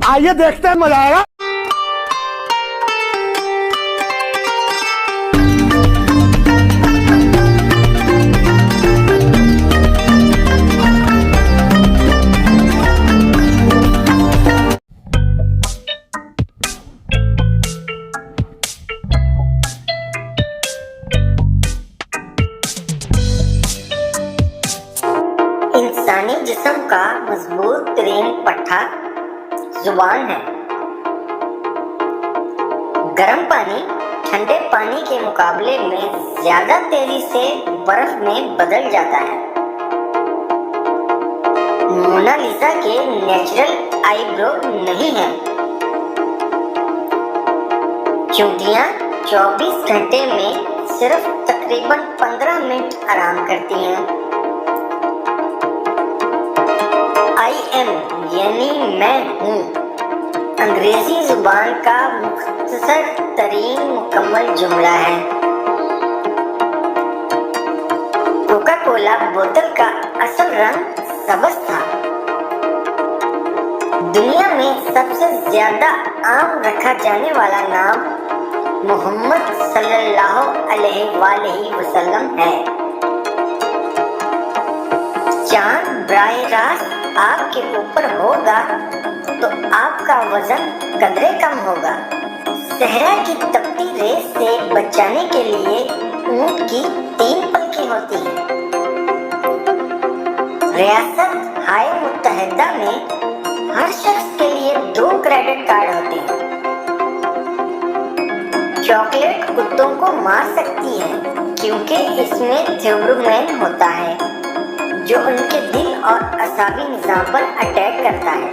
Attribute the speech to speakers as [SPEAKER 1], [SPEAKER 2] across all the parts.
[SPEAKER 1] आइए देखते हैं, मजा आएगा।
[SPEAKER 2] इंसानी जिस्म का मजबूत तरीन पट्टा जुबान है। गर्म पानी ठंडे पानी के मुकाबले में ज्यादा तेजी से बर्फ में बदल जाता है। मोनालिसा के नेचुरल आईब्रो नहीं है। चूंटियां 24 घंटे में सिर्फ तकरीबन 15 मिनट आराम करती हैं। आई एम यानी मैं हूँ अंग्रेजी जुबान का मुख्तसर तरीन मुकम्मल जुमला है। कोका कोला बोतल का असल रंग सब्ज था। दुनिया में सबसे ज्यादा आम रखा जाने वाला नाम मोहम्मद सल्लल्लाहु अलैहि वसल्लम है। चांद बराह रास्त आपके ऊपर होगा तो आपका वजन कदरे कम होगा। सहरा की तपती रेत से बचाने के लिए ऊंट की 3 पलकें होती हैं। रियासत हाय मुत्तहिदा में हर शख्स के लिए 2 क्रेडिट कार्ड होते हैं। चॉकलेट कुत्तों को मार सकती है क्योंकि इसमें थ्योब्रोमेन होता है जो उनके दिल और असाबी निजाम पर अटैक करता है।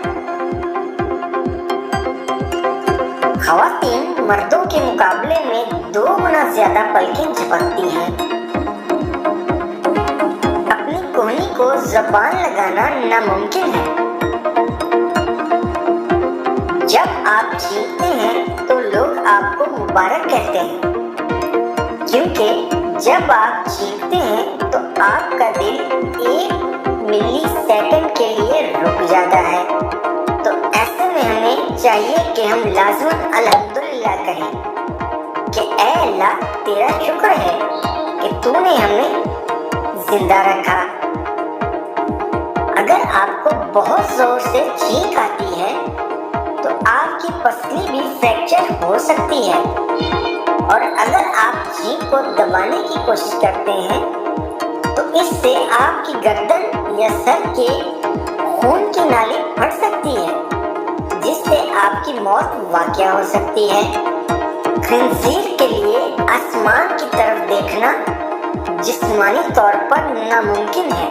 [SPEAKER 2] खवातीन मर्दों के मुकाबले में 2 गुना ज्यादा पलकें झपकती हैं। अपनी कोहनी को ज़बान लगाना नामुमकिन है। जब आप जीतते हैं तो लोग आपको मुबारक कहते हैं क्योंकि जब आप जीतते हैं तो आपका दिल 1 मिली सेकंड के लिए रुक जाता है। तो ऐसे में हमें चाहिए कि हम लाज़िमन अल्हम्दुलिल्लाह कहें कि ऐ अल्लाह तेरा शुक्र है कि तूने हमें जिंदा रखा। अगर आपको बहुत जोर से छींक आती है तो आपकी पसली भी फ्रैक्चर हो सकती है और अगर आप छींक को दबाने की कोशिश करते हैं तो इससे आपकी गर्दन या सर के खून की नाली फट सकती है जिससे आपकी मौत वाक़या हो सकती है। खंजीर के लिए आसमान की तरफ देखना जिस्मानी तौर पर नामुमकिन है।